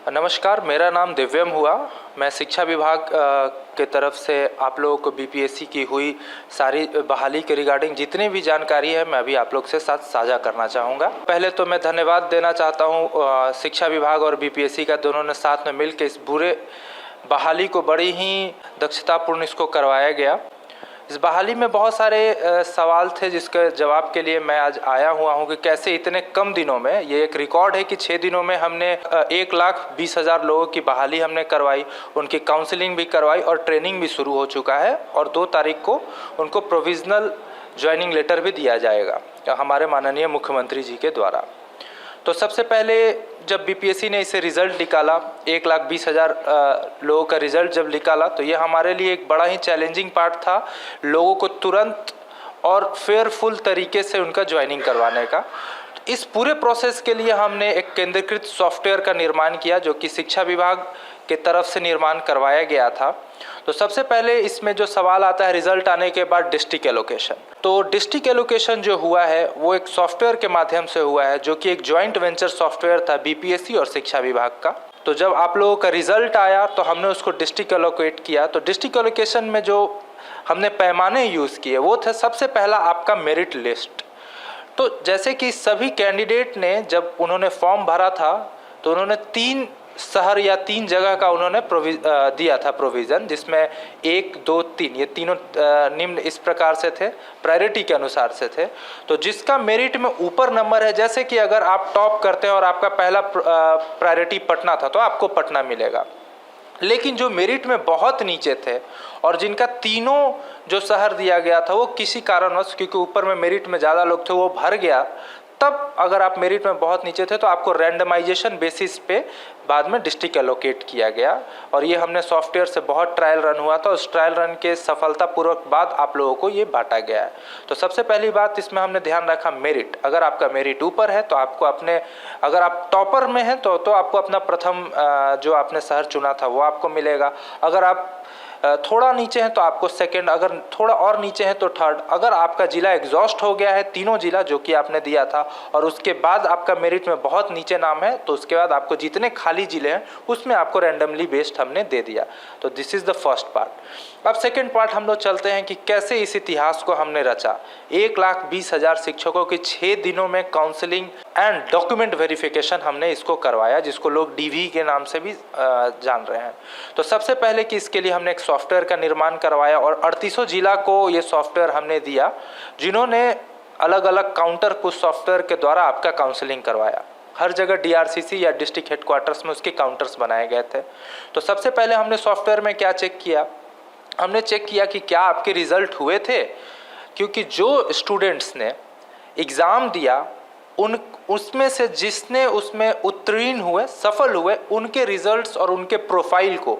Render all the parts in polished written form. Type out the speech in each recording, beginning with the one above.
नमस्कार, मेरा नाम दिव्यम हुआ। मैं शिक्षा विभाग के तरफ से आप लोगों को बीपीएससी की हुई सारी बहाली के रिगार्डिंग जितनी भी जानकारी है मैं अभी आप लोग से साथ साझा करना चाहूँगा। पहले तो मैं धन्यवाद देना चाहता हूँ शिक्षा विभाग और बीपीएससी का, दोनों ने साथ में मिलकर इस पूरे बहाली को बड़ी ही दक्षतापूर्ण इसको करवाया गया। इस बहाली में बहुत सारे सवाल थे जिसके जवाब के लिए मैं आज आया हुआ हूं कि कैसे इतने कम दिनों में, ये एक रिकॉर्ड है कि 6 दिनों में हमने 1,20,000 लोगों की बहाली हमने करवाई, उनकी काउंसलिंग भी करवाई और ट्रेनिंग भी शुरू हो चुका है और 2 तारीख को उनको प्रोविजनल ज्वाइनिंग लेटर भी दिया जाएगा हमारे माननीय मुख्यमंत्री जी के द्वारा। तो सबसे पहले जब बीपीएससी ने इसे रिज़ल्ट निकाला, 1,20,000 लोगों का रिज़ल्ट जब निकाला, तो ये हमारे लिए एक बड़ा ही चैलेंजिंग पार्ट था, लोगों को तुरंत और फेयरफुल तरीके से उनका ज्वाइनिंग करवाने का। इस पूरे प्रोसेस के लिए हमने एक केंद्रीकृत सॉफ्टवेयर का निर्माण किया जो कि शिक्षा विभाग के तरफ से निर्माण करवाया गया था। तो सबसे पहले इसमें जो सवाल आता है रिजल्ट आने के बाद डिस्ट्रिक्ट एलोकेशन, तो डिस्ट्रिक्ट एलोकेशन जो हुआ है वो एक सॉफ्टवेयर के माध्यम से हुआ है जो कि एक जॉइंट वेंचर सॉफ्टवेयर था बीपीएससी और शिक्षा विभाग का। तो जब आप लोगों का रिजल्ट आया तो हमने उसको डिस्ट्रिक्ट एलोकेट किया। तो डिस्ट्रिक्ट एलोकेशन में जो हमने पैमाने यूज़ किए वो थे, सबसे पहला आपका मेरिट लिस्ट। तो जैसे कि सभी कैंडिडेट ने जब उन्होंने फॉर्म भरा था तो उन्होंने 3 शहर या 3 जगह का उन्होंने दिया था प्रोविज़न, जिसमें 1, 2, 3 ये तीनों निम्न इस प्रकार से थे, प्रायोरिटी के अनुसार से थे। तो जिसका मेरिट में ऊपर नंबर है, जैसे कि अगर आप टॉप करते हैं और आपका पहला प्रायोरिटी पटना था तो आपको पटना मिलेगा। लेकिन जो मेरिट में बहुत नीचे थे और जिनका तीनों जो शहर दिया गया था वो किसी कारणवश, क्योंकि ऊपर में मेरिट में ज़्यादा लोग थे, वो भर गया, तब अगर आप मेरिट में बहुत नीचे थे तो आपको रैंडमाइजेशन बेसिस पे बाद में डिस्ट्रिक्ट एलोकेट किया गया। और ये हमने सॉफ्टवेयर से बहुत ट्रायल रन हुआ था, उस ट्रायल रन के सफलतापूर्वक बाद आप लोगों को ये बांटा गया है। तो सबसे पहली बात इसमें हमने ध्यान रखा मेरिट। अगर आपका मेरिट ऊपर है तो आपको अपने, अगर आप टॉपर में हैं तो आपको अपना प्रथम जो आपने शहर चुना था वो आपको मिलेगा। अगर आप थोड़ा नीचे हैं तो आपको सेकंड, अगर थोड़ा और नीचे हैं तो थर्ड। अगर आपका जिला एग्जॉस्ट हो गया है, तीनों जिला जो कि आपने दिया था, और उसके बाद आपका मेरिट में बहुत नीचे नाम है, तो उसके बाद आपको जितने खाली जिले हैं उसमें आपको रैंडमली बेस्ड हमने दे दिया। तो this is the first part. अब सेकेंड पार्ट हम लोग चलते हैं कि कैसे इस इतिहास को हमने रचा। 1,20,000 शिक्षकों की 6 दिनों में काउंसलिंग एंड डॉक्यूमेंट वेरिफिकेशन हमने इसको करवाया, जिसको लोग डीवी के नाम से भी जान रहे हैं। तो सबसे पहले कि इसके लिए हमने एक सॉफ्टवेयर का निर्माण करवाया और 38 जिला को ये सॉफ्टवेयर हमने दिया, जिन्होंने अलग अलग काउंटर पुश सॉफ्टवेयर के द्वारा आपका काउंसलिंग करवाया। हर जगह डीआरसीसी या डिस्ट्रिक्ट हेडक्वार्टर्स में उसके काउंटर्स बनाए गए थे। तो सबसे पहले हमने सॉफ्टवेयर में क्या चेक किया, हमने चेक किया कि क्या आपके रिजल्ट हुए थे, क्योंकि जो स्टूडेंट्स ने एग्ज़ाम दिया उसमें से जिसने उसमें उत्तीर्ण हुए, सफल हुए, उनके रिजल्ट्स और उनके प्रोफाइल को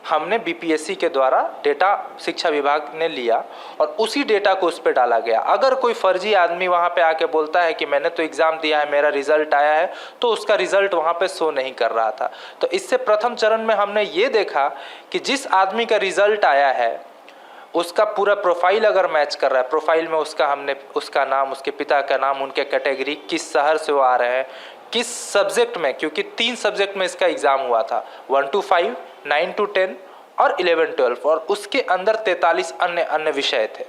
हमने बीपीएससी के द्वारा डेटा शिक्षा विभाग ने लिया और उसी डेटा को उस पर डाला गया। अगर कोई फर्जी आदमी वहाँ पे आके बोलता है कि मैंने तो एग्ज़ाम दिया है, मेरा रिजल्ट आया है, तो उसका रिजल्ट वहाँ पे शो नहीं कर रहा था। तो इससे प्रथम चरण में हमने ये देखा कि जिस आदमी का रिजल्ट आया है उसका पूरा प्रोफाइल अगर मैच कर रहा है, प्रोफाइल में उसका हमने उसका नाम, उसके पिता का नाम, उनके कैटेगरी, किस शहर से वो आ रहे हैं, किस सब्जेक्ट में, क्योंकि 3 सब्जेक्ट में इसका एग्ज़ाम हुआ था, 1 to 5, 9 to 10 और 11 12, और उसके अंदर 43 अन्य विषय थे।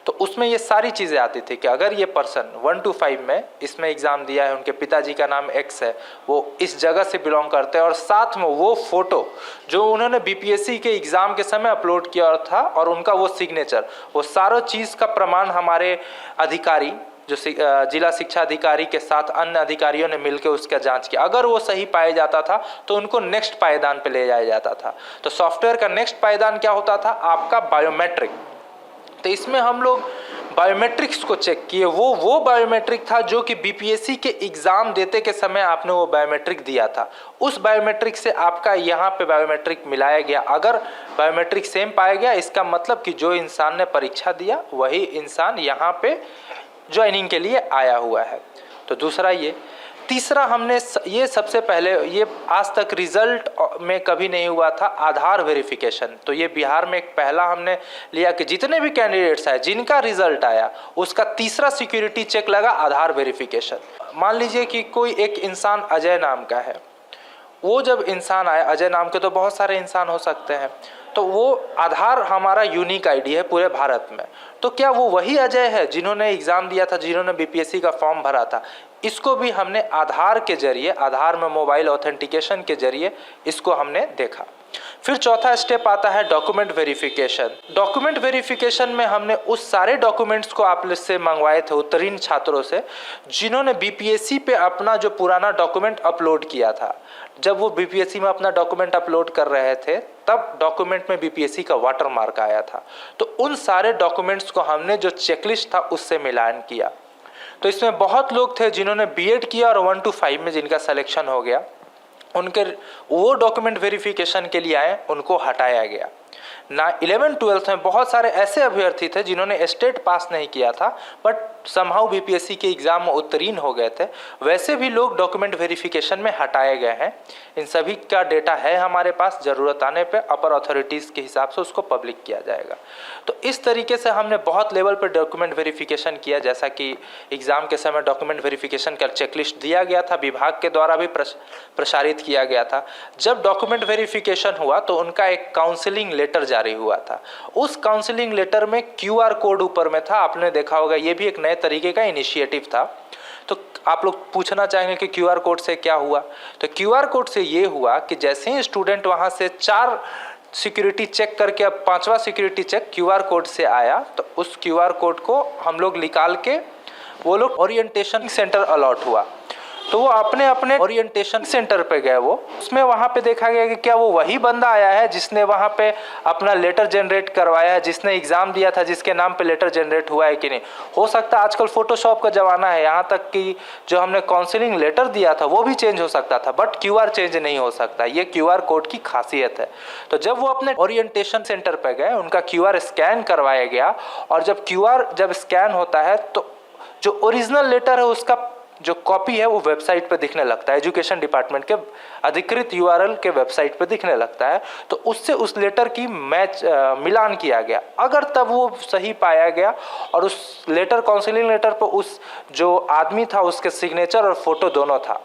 तो उसमें ये सारी चीज़ें आती थी कि अगर ये पर्सन 1 to 5 में इसमें एग्ज़ाम दिया है, उनके पिताजी का नाम X है, वो इस जगह से बिलोंग करते हैं, और साथ में वो फ़ोटो जो उन्होंने बीपीएससी के एग्ज़ाम के समय अपलोड किया था और उनका वो सिग्नेचर, वो सारों चीज़ का प्रमाण हमारे अधिकारी जो जिला शिक्षा अधिकारी के साथ अन्य अधिकारियों ने मिलकर उसका जांच किया। अगर वो सही पाया जाता था तो उनको नेक्स्ट पायदान पे ले जाया जाता था। तो सॉफ्टवेयर का नेक्स्ट पायदान क्या होता था, आपका बायोमेट्रिक। तो इसमें हम लोग बायोमेट्रिक्स को चेक किए। वो बायोमेट्रिक था जो कि बीपीएससी के एग्ज़ाम देते के समय आपने वो बायोमेट्रिक दिया था, उस बायोमेट्रिक से आपका यहाँ पे बायोमेट्रिक मिलाया गया। अगर बायोमेट्रिक सेम पाया गया, इसका मतलब कि जो इंसान ने परीक्षा दिया वही इंसान यहाँ पे ज्वाइनिंग के लिए आया हुआ है। तो दूसरा ये। तीसरा हमने ये सबसे पहले, ये आज तक रिजल्ट में कभी नहीं हुआ था, आधार वेरिफिकेशन। तो ये बिहार में एक पहला हमने लिया कि जितने भी कैंडिडेट्स आए जिनका रिजल्ट आया उसका तीसरा सिक्योरिटी चेक लगा आधार वेरिफिकेशन। मान लीजिए कि कोई एक इंसान अजय नाम का है, वो जब इंसान आए, अजय नाम के तो बहुत सारे इंसान हो सकते हैं, तो वो आधार हमारा यूनिक आईडी है पूरे भारत में। तो क्या वो वही अजय है जिन्होंने एग्ज़ाम दिया था, जिन्होंने बीपीएससी का फॉर्म भरा था? इसको भी हमने आधार के जरिए, आधार में मोबाइल ऑथेंटिकेशन के जरिए इसको हमने देखा। फिर चौथा स्टेप आता है डॉक्यूमेंट वेरिफिकेशन। डॉक्यूमेंट वेरिफिकेशन में हमने उस सारे डॉक्यूमेंट्स को आप से मंगवाए थे उत्तीर्ण छात्रों से जिन्होंने बीपीएससी पे अपना जो पुराना डॉक्यूमेंट अपलोड किया था। जब वो बीपीएससी में अपना डॉक्यूमेंट अपलोड कर रहे थे तब डॉक्यूमेंट में बीपीएससी का वाटरमार्क आया था। तो उन सारे डॉक्यूमेंट्स को हमने जो चेकलिस्ट था उससे मिलान किया। तो इसमें बहुत लोग थे जिन्होंने बीएड किया और 1 to 5 में जिनका सिलेक्शन हो गया, उनके वो डॉक्यूमेंट वेरिफिकेशन के लिए आए, उनको हटाया गया ना। 11-12 में बहुत सारे ऐसे अभ्यर्थी थे जिन्होंने स्टेट पास नहीं किया था बट समहाउ बीपीएससी के एग्ज़ाम में उत्तीर्ण हो गए थे, वैसे भी लोग डॉक्यूमेंट वेरिफिकेशन में हटाए गए हैं। इन सभी का डेटा है हमारे पास, ज़रूरत आने पे अपर अथॉरिटीज़ के हिसाब से उसको पब्लिक किया जाएगा। तो इस तरीके से हमने बहुत लेवल पर डॉक्यूमेंट वेरिफिकेशन किया, जैसा कि एग्ज़ाम के समय डॉक्यूमेंट वेरिफिकेशन का चेकलिस्ट दिया गया था, विभाग के द्वारा भी प्रसारित किया गया था। जब डॉक्यूमेंट वेरिफिकेशन हुआ तो उनका एक काउंसलिंग लेटर जारी हुआ था। उस काउंसलिंग लेटर में QR कोड ऊपर में था, आपने देखा होगा, ये भी एक नए तरीके का इनिशिएटिव था। तो आप लोग पूछना चाहेंगे कि QR कोड से क्या हुआ? तो QR कोड से ये हुआ कि जैसे ही स्टूडेंट वहाँ से 4 सिक्योरिटी चेक करके अब 5वां सिक्योरिटी चेक QR कोड से आया, तो उस QR कोड को हम लोग निकाल के वो लोग ओरिएंटेशन सेंटर अलॉट हुआ। तो वो अपने अपने ओरिएंटेशन सेंटर पे गए। वो उसमें वहाँ पे देखा गया कि क्या वो वही बंदा आया है जिसने वहाँ पे अपना लेटर जनरेट करवाया है, जिसने एग्ज़ाम दिया था, जिसके नाम पे लेटर जनरेट हुआ है कि नहीं। हो सकता है आजकल फोटोशॉप का ज़माना है, यहाँ तक कि जो हमने काउंसलिंग लेटर दिया था वो भी चेंज हो सकता था, बट QR चेंज नहीं हो सकता। ये QR कोड की खासियत है। तो जब वो अपने ओरिएंटेशन सेंटर पर गए, उनका QR स्कैन करवाया गया, और जब QR जब स्कैन होता है तो जो ओरिजिनल लेटर है उसका जो कॉपी है वो वेबसाइट पे दिखने लगता है, एजुकेशन डिपार्टमेंट के अधिकृत URL के वेबसाइट पे दिखने लगता है। तो उससे उस लेटर की मिलान किया गया। अगर तब वो सही पाया गया और उस लेटर, काउंसलिंग लेटर पर उस जो आदमी था उसके सिग्नेचर और फोटो दोनों था,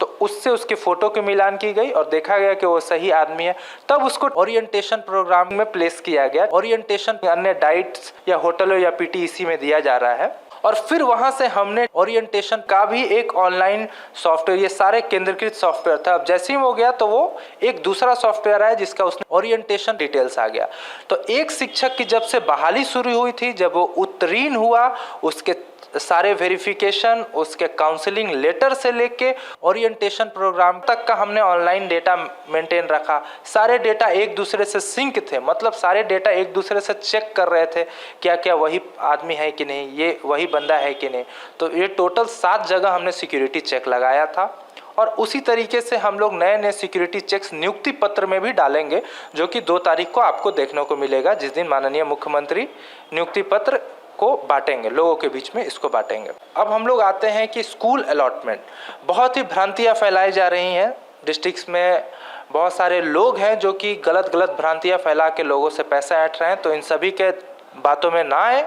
तो उससे उसके फोटो की मिलान की गई और देखा गया कि वो सही आदमी है, तब उसको ओरिएंटेशन प्रोग्राम में प्लेस किया गया। ओरिएंटेशन अन्य डाइट्स या होटलों या PTEC में दिया जा रहा है। और फिर वहाँ से हमने ओरिएंटेशन का भी एक ऑनलाइन सॉफ्टवेयर, ये सारे केंद्रीकृत सॉफ्टवेयर था। अब जैसे ही वो गया तो वो एक दूसरा सॉफ्टवेयर आया जिसका उसने ओरिएंटेशन डिटेल्स आ गया। तो एक शिक्षक की जब से बहाली शुरू हुई थी, जब वो उत्तीर्ण हुआ, उसके सारे वेरिफिकेशन, उसके काउंसलिंग लेटर से लेके ओरिएंटेशन प्रोग्राम तक का हमने ऑनलाइन डेटा मेंटेन रखा। सारे डेटा एक दूसरे से सिंक थे, मतलब सारे डेटा एक दूसरे से चेक कर रहे थे क्या क्या वही आदमी है कि नहीं, ये वही बंदा है कि नहीं। तो ये टोटल 7 जगह हमने सिक्योरिटी चेक लगाया था। और उसी तरीके से हम लोग नए नए सिक्योरिटी चेक्स नियुक्ति पत्र में भी डालेंगे, जो कि 2 तारीख को आपको देखने को मिलेगा, जिस दिन माननीय मुख्यमंत्री नियुक्ति पत्र को बांटेंगे, लोगों के बीच में इसको बांटेंगे। अब हम लोग आते हैं कि स्कूल अलॉटमेंट, बहुत ही भ्रांतियां फैलाई जा रही हैं। डिस्ट्रिक्ट्स में बहुत सारे लोग हैं जो कि गलत भ्रांतियां फैला के लोगों से पैसा ऐंठ रहे हैं, तो इन सभी के बातों में ना आए।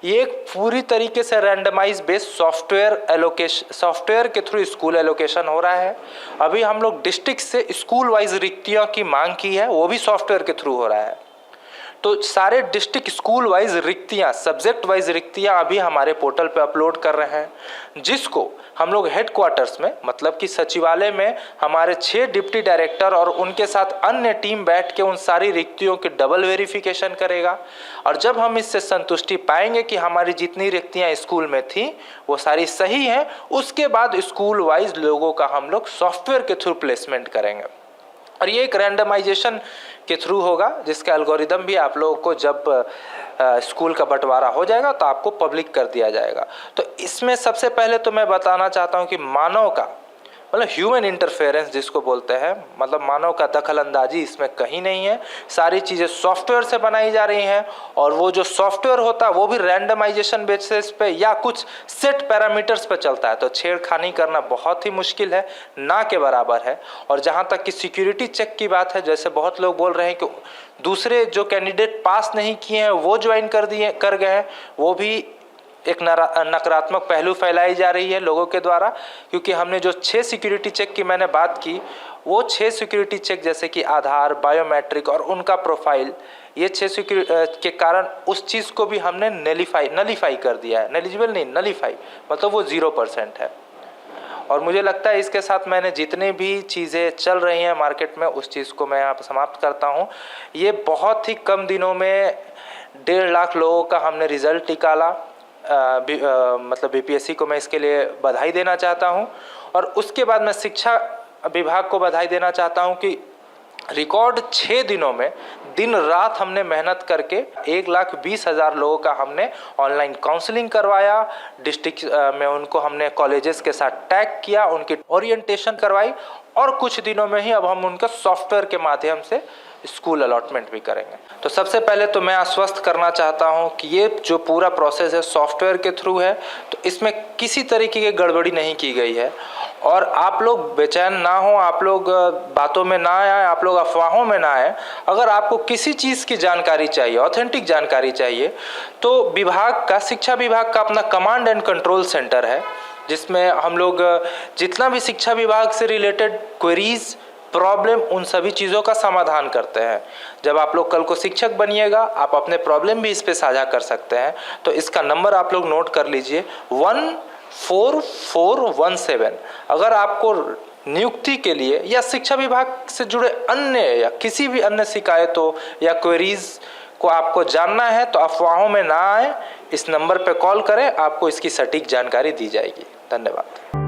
ये एक पूरी तरीके से रैंडमाइज बेस्ड सॉफ्टवेयर के थ्रू स्कूल एलोकेशन हो रहा है। अभी हम लोग डिस्ट्रिक्ट से स्कूल वाइज रिक्तियों की मांग की है, वो भी सॉफ्टवेयर के थ्रू हो रहा है। तो सारे डिस्ट्रिक्ट स्कूल वाइज रिक्तियाँ, सब्जेक्ट वाइज रिक्तियाँ अभी हमारे पोर्टल पे अपलोड कर रहे हैं, जिसको हम लोग हेडक्वार्टर्स में, मतलब कि सचिवालय में हमारे 6 डिप्टी डायरेक्टर और उनके साथ अन्य टीम बैठ के उन सारी रिक्तियों की डबल वेरिफिकेशन करेगा। और जब हम इससे संतुष्टि पाएंगे कि हमारी जितनी रिक्तियाँ स्कूल में थी वो सारी सही हैं, उसके बाद स्कूल वाइज लोगों का हम लोग सॉफ्टवेयर के थ्रू प्लेसमेंट करेंगे। और ये एक रैंडमाइजेशन के थ्रू होगा, जिसका एल्गोरिदम भी आप लोगों को जब स्कूल का बंटवारा हो जाएगा तो आपको पब्लिक कर दिया जाएगा। तो इसमें सबसे पहले तो मैं बताना चाहता हूँ कि मानव का, मतलब ह्यूमन इंटरफेरेंस जिसको बोलते हैं, मतलब मानव का दखल अंदाजी इसमें कहीं नहीं है। सारी चीज़ें सॉफ्टवेयर से बनाई जा रही हैं, और वो जो सॉफ्टवेयर होता है वो भी रैंडमाइजेशन बेसिस पे या कुछ सेट पैरामीटर्स पे चलता है। तो छेड़खानी करना बहुत ही मुश्किल है, ना के बराबर है। और जहाँ तक कि सिक्योरिटी चेक की बात है, जैसे बहुत लोग बोल रहे हैं कि दूसरे जो कैंडिडेट पास नहीं किए हैं वो ज्वाइन कर गए हैं, वो भी एक नकारात्मक पहलू फैलाई जा रही है लोगों के द्वारा। क्योंकि हमने जो 6 सिक्योरिटी चेक की मैंने बात की, वो 6 सिक्योरिटी चेक जैसे कि आधार, बायोमेट्रिक और उनका प्रोफाइल, ये 6 सिक्योरिटी के कारण उस चीज़ को भी हमने नलीफाई कर दिया है। नेलिजिबल नहीं, नलीफाई मतलब वो 0% है। और मुझे लगता है इसके साथ मैंने जितने भी चीज़ें चल रही हैं मार्केट में उस चीज़ को मैं यहाँ पर समाप्त करता हूँ। ये बहुत ही कम दिनों में 1.5 लाख लोगों का हमने रिज़ल्ट निकाला। मतलब बीपीएससी को मैं इसके लिए बधाई देना चाहता हूँ। और उसके बाद मैं शिक्षा विभाग को बधाई देना चाहता हूँ कि रिकॉर्ड 6 दिनों में दिन रात हमने मेहनत करके 1,20,000 लोगों का हमने ऑनलाइन काउंसलिंग करवाया। डिस्ट्रिक्ट में उनको हमने कॉलेजेस के साथ टैग किया, उनकी ओरिएंटेशन करवाई और कुछ दिनों में ही अब हम उनका सॉफ्टवेयर के माध्यम से स्कूल अलॉटमेंट भी करेंगे। तो सबसे पहले तो मैं आश्वस्त करना चाहता हूं कि ये जो पूरा प्रोसेस है सॉफ्टवेयर के थ्रू है, तो इसमें किसी तरीके की गड़बड़ी नहीं की गई है। और आप लोग बेचैन ना हो, आप लोग बातों में ना आए, आप लोग अफवाहों में ना आए। अगर आपको किसी चीज़ की जानकारी चाहिए, ऑथेंटिक जानकारी चाहिए, तो विभाग का, शिक्षा विभाग का अपना कमांड एंड कंट्रोल सेंटर है, जिसमें हम लोग जितना भी शिक्षा विभाग से रिलेटेड क्वेरीज, प्रॉब्लम, उन सभी चीज़ों का समाधान करते हैं। जब आप लोग कल को शिक्षक बनिएगा, आप अपने प्रॉब्लम भी इस पे साझा कर सकते हैं। तो इसका नंबर आप लोग नोट कर लीजिए, 14417। अगर आपको नियुक्ति के लिए या शिक्षा विभाग से जुड़े अन्य या किसी भी अन्य शिकायतों या क्वेरीज को आपको जानना है तो अफवाहों में ना आए, इस नंबर पर कॉल करें, आपको इसकी सटीक जानकारी दी जाएगी। धन्यवाद।